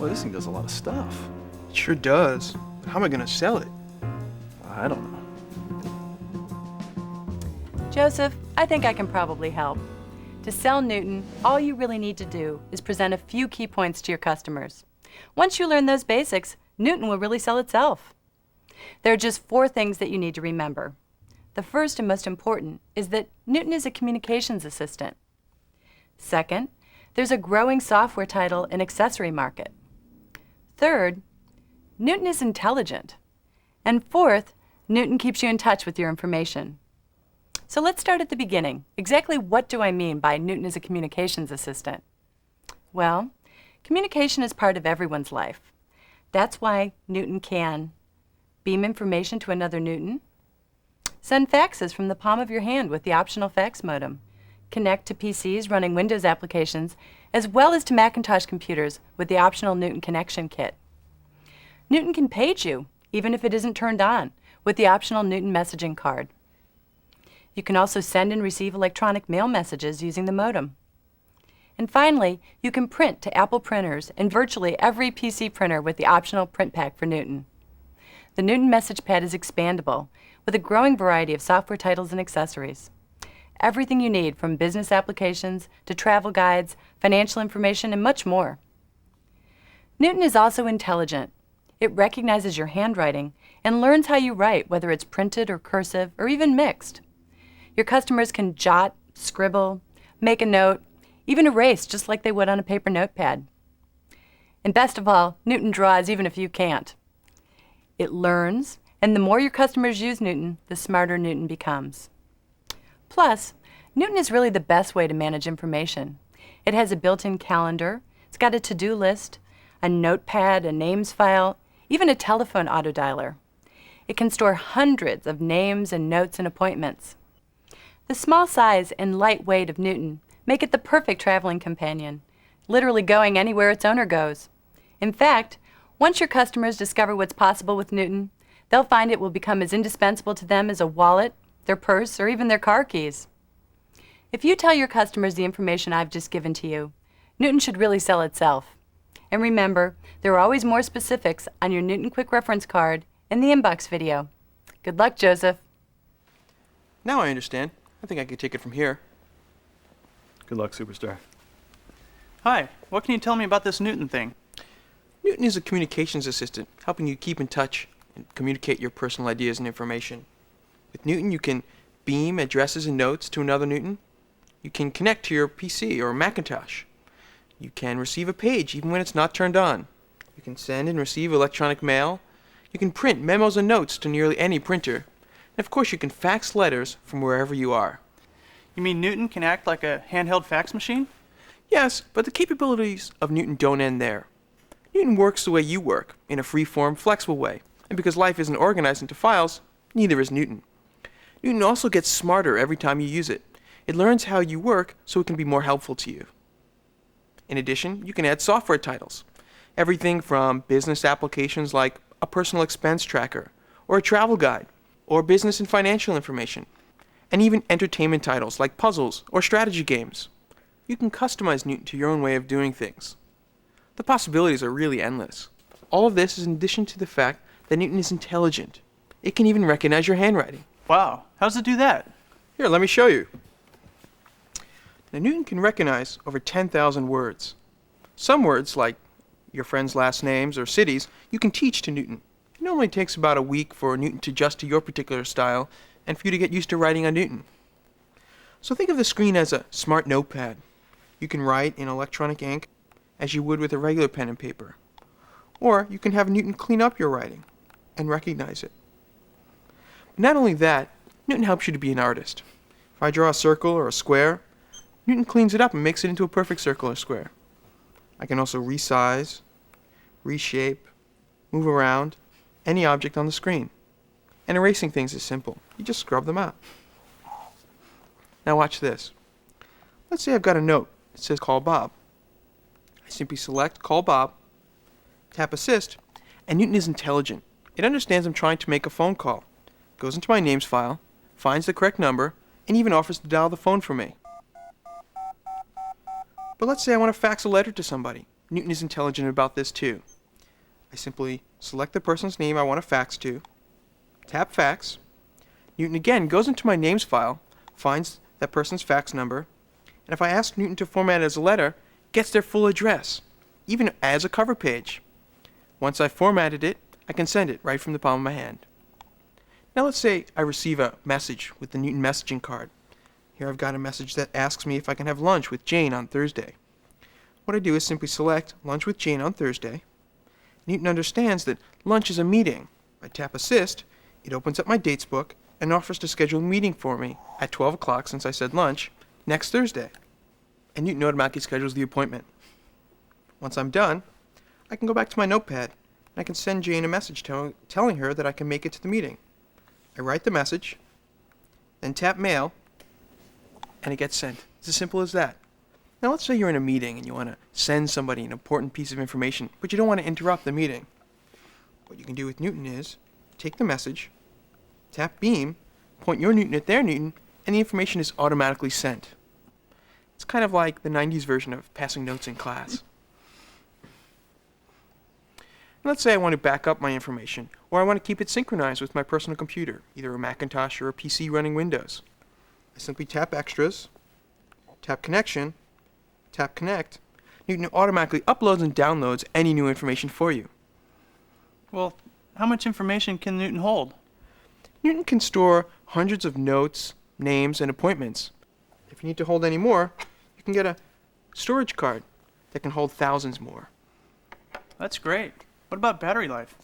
Boy, this thing does a lot of stuff. It sure does. But how am I going to sell it? I don't know. Joseph, I think I can probably help. To sell Newton, all you really need to do is present a few key points to your customers. Once you learn those basics, Newton will really sell itself. There are just 4 things that you need to remember. The first and most important is that Newton is a communications assistant. Second, there's a growing software title and accessory market. Third, Newton is intelligent. And fourth, Newton keeps you in touch with your information. So let's start at the beginning. Exactly what do I mean by Newton is a communications assistant? Well, communication is part of everyone's life. That's why Newton can beam information to another Newton, send faxes from the palm of your hand with the optional fax modem, connect to PCs running Windows applications, as well as to Macintosh computers with the optional Newton connection kit. Newton can page you, even if it isn't turned on, with the optional Newton messaging card. You can also send and receive electronic mail messages using the modem. And finally, you can print to Apple printers and virtually every PC printer with the optional print pack for Newton. The Newton message pad is expandable with a growing variety of software titles and accessories. Everything you need from business applications to travel guides, financial information, and much more. Newton is also intelligent. It recognizes your handwriting and learns how you write, whether it's printed or cursive or even mixed. Your customers can jot, scribble, make a note, even erase just like they would on a paper notepad. And best of all, Newton draws even if you can't. It learns, and the more your customers use Newton, the smarter Newton becomes. Plus, Newton is really the best way to manage information. It has a built-in calendar, it's got a to-do list, a notepad, a names file, even a telephone autodialer. It can store hundreds of names and notes and appointments. The small size and light weight of Newton make it the perfect traveling companion, literally going anywhere its owner goes. In fact, once your customers discover what's possible with Newton, they'll find it will become as indispensable to them as a wallet, their purse, or even their car keys. If you tell your customers the information I've just given to you, Newton should really sell itself. And remember, there are always more specifics on your Newton Quick Reference card in the inbox video. Good luck, Joseph. Now I understand. I think I could take it from here. Good luck, Superstar. Hi, what can you tell me about this Newton thing? Newton is a communications assistant, helping you keep in touch and communicate your personal ideas and information. With Newton, you can beam addresses and notes to another Newton. You can connect to your PC or Macintosh. You can receive a page even when it's not turned on. You can send and receive electronic mail. You can print memos and notes to nearly any printer. And of course, you can fax letters from wherever you are. You mean Newton can act like a handheld fax machine? Yes, but the capabilities of Newton don't end there. Newton works the way you work, in a free-form, flexible way. And because life isn't organized into files, neither is Newton. Newton also gets smarter every time you use it. It learns how you work so it can be more helpful to you. In addition, you can add software titles. Everything from business applications like a personal expense tracker, or a travel guide, or business and financial information, and even entertainment titles like puzzles or strategy games. You can customize Newton to your own way of doing things. The possibilities are really endless. All of this is in addition to the fact that Newton is intelligent. It can even recognize your handwriting. Wow, how does it do that? Here, let me show you. Now, Newton can recognize over 10,000 words. Some words, like your friends' last names or cities, you can teach to Newton. It normally takes about a week for Newton to adjust to your particular style and for you to get used to writing on Newton. So think of the screen as a smart notepad. You can write in electronic ink as you would with a regular pen and paper. Or you can have Newton clean up your writing and recognize it. But not only that, Newton helps you to be an artist. If I draw a circle or a square, Newton cleans it up and makes it into a perfect circle or square. I can also resize, reshape, move around any object on the screen. And erasing things is simple. You just scrub them out. Now watch this. Let's say I've got a note. It says call Bob. I simply select call Bob, tap assist, and Newton is intelligent. It understands I'm trying to make a phone call, goes into my names file, finds the correct number, and even offers to dial the phone for me. But let's say I want to fax a letter to somebody. Newton is intelligent about this too. I simply select the person's name I want to fax to, tap fax. Newton again goes into my names file, finds that person's fax number, and if I ask Newton to format it as a letter, gets their full address, even adds a cover page. Once I've formatted it, I can send it right from the palm of my hand. Now let's say I receive a message with the Newton messaging card. Here I've got a message that asks me if I can have lunch with Jane on Thursday. What I do is simply select lunch with Jane on Thursday. Newton understands that lunch is a meeting. I tap assist, it opens up my dates book and offers to schedule a meeting for me at 12 o'clock, since I said lunch, next Thursday. And Newton automatically schedules the appointment. Once I'm done, I can go back to my notepad and I can send Jane a message telling her that I can make it to the meeting. I write the message, then tap mail, and it gets sent. It's as simple as that. Now let's say you're in a meeting and you want to send somebody an important piece of information, but you don't want to interrupt the meeting. What you can do with Newton is take the message, tap beam, point your Newton at their Newton, and the information is automatically sent. It's kind of like the 90s version of passing notes in class. Let's say I want to back up my information, or I want to keep it synchronized with my personal computer, either a Macintosh or a PC running Windows. I simply tap Extras, tap Connection, tap Connect. Newton automatically uploads and downloads any new information for you. Well, how much information can Newton hold? Newton can store hundreds of notes, names, and appointments. If you need to hold any more, you can get a storage card that can hold thousands more. That's great. What about battery life?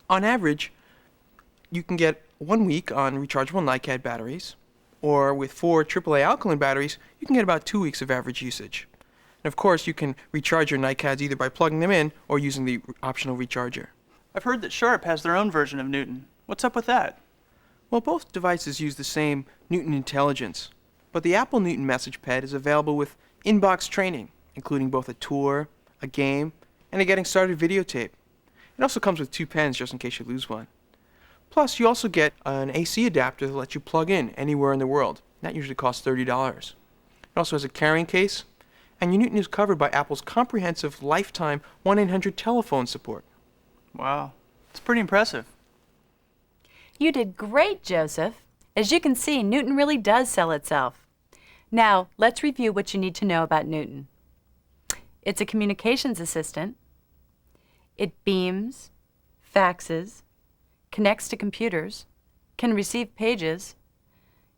On average, you can get 1 week on rechargeable NiCad batteries, or with 4 AAA alkaline batteries, you can get about 2 weeks of average usage. And of course, you can recharge your NiCads either by plugging them in or using the optional recharger. I've heard that Sharp has their own version of Newton. What's up with that? Well, both devices use the same Newton intelligence, but the Apple Newton Message Pad is available with in-box training, including both a tour, a game, and a getting started videotape. It also comes with 2 pens just in case you lose one. Plus, you also get an AC adapter that lets you plug in anywhere in the world. That usually costs $30. It also has a carrying case, and your Newton is covered by Apple's comprehensive lifetime 1-800 telephone support. Wow, it's pretty impressive. You did great, Joseph. As you can see, Newton really does sell itself. Now, let's review what you need to know about Newton. It's a communications assistant. It beams, faxes, connects to computers, can receive pages,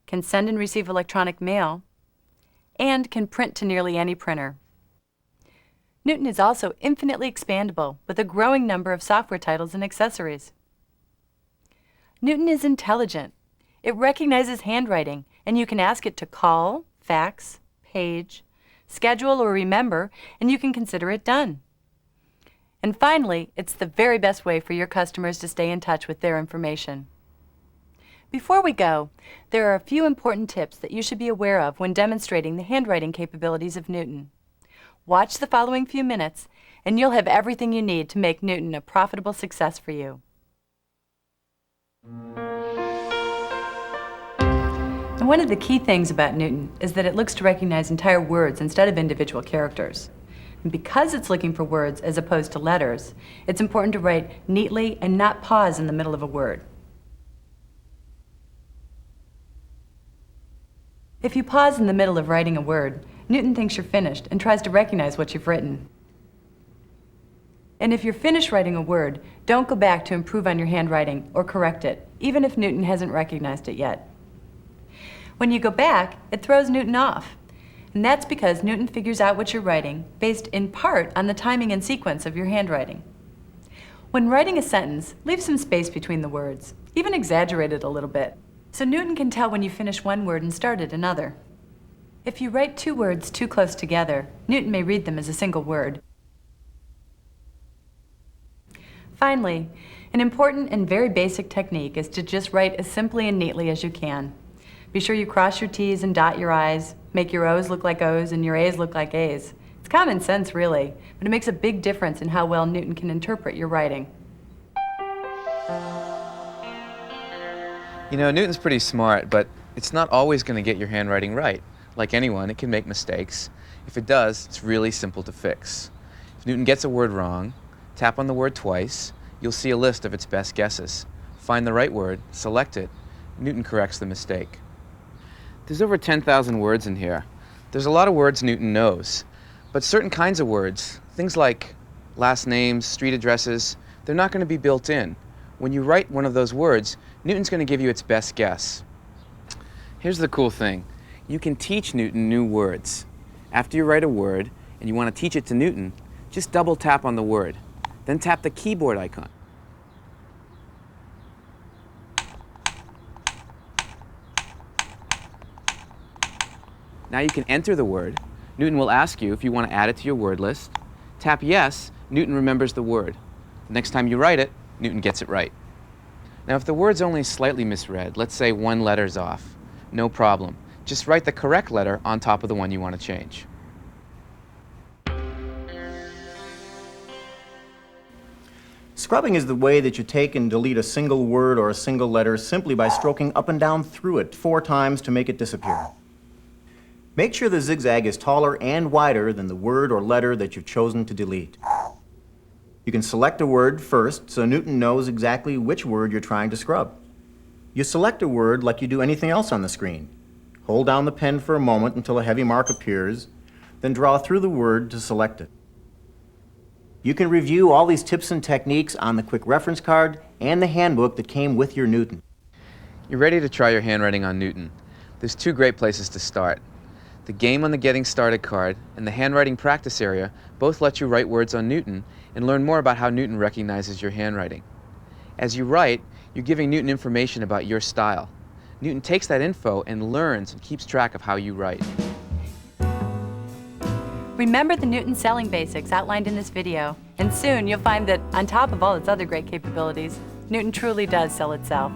can send and receive electronic mail, and can print to nearly any printer. Newton is also infinitely expandable with a growing number of software titles and accessories. Newton is intelligent. It recognizes handwriting, and you can ask it to call, fax, page, schedule, or remember, and you can consider it done. And finally, it's the very best way for your customers to stay in touch with their information. Before we go, there are a few important tips that you should be aware of when demonstrating the handwriting capabilities of Newton. Watch the following few minutes, and you'll have everything you need to make Newton a profitable success for you. And one of the key things about Newton is that it looks to recognize entire words instead of individual characters. And because it's looking for words as opposed to letters, it's important to write neatly and not pause in the middle of a word. If you pause in the middle of writing a word, Newton thinks you're finished and tries to recognize what you've written. And if you're finished writing a word, don't go back to improve on your handwriting or correct it, even if Newton hasn't recognized it yet. When you go back, it throws Newton off. And that's because Newton figures out what you're writing based in part on the timing and sequence of your handwriting. When writing a sentence, leave some space between the words, even exaggerate it a little bit, so Newton can tell when you finish one word and started another. If you write 2 words too close together, Newton may read them as a single word. Finally, an important and very basic technique is to just write as simply and neatly as you can. Be sure you cross your T's and dot your I's, make your O's look like O's and your A's look like A's. It's common sense, really, but it makes a big difference in how well Newton can interpret your writing. You know, Newton's pretty smart, but it's not always going to get your handwriting right. Like anyone, it can make mistakes. If it does, it's really simple to fix. If Newton gets a word wrong, tap on the word twice. You'll see a list of its best guesses. Find the right word, select it. Newton corrects the mistake. There's over 10,000 words in here. There's a lot of words Newton knows, but certain kinds of words, things like last names, street addresses, they're not going to be built in. When you write one of those words, Newton's going to give you its best guess. Here's the cool thing. You can teach Newton new words. After you write a word and you want to teach it to Newton, just double tap on the word. Then tap the keyboard icon. Now you can enter the word. Newton will ask you if you want to add it to your word list. Tap yes, Newton remembers the word. The next time you write it, Newton gets it right. Now if the word's only slightly misread, let's say one letter's off, no problem. Just write the correct letter on top of the one you want to change. Scrubbing is the way that you take and delete a single word or a single letter simply by stroking up and down through it 4 times to make it disappear. Make sure the zigzag is taller and wider than the word or letter that you've chosen to delete. You can select a word first so Newton knows exactly which word you're trying to scrub. You select a word like you do anything else on the screen. Hold down the pen for a moment until a heavy mark appears, then draw through the word to select it. You can review all these tips and techniques on the quick reference card and the handbook that came with your Newton. You're ready to try your handwriting on Newton. There's 2 great places to start. The game on the Getting Started card and the handwriting practice area both let you write words on Newton and learn more about how Newton recognizes your handwriting. As you write, you're giving Newton information about your style. Newton takes that info and learns and keeps track of how you write. Remember the Newton selling basics outlined in this video, and soon you'll find that on top of all its other great capabilities, Newton truly does sell itself.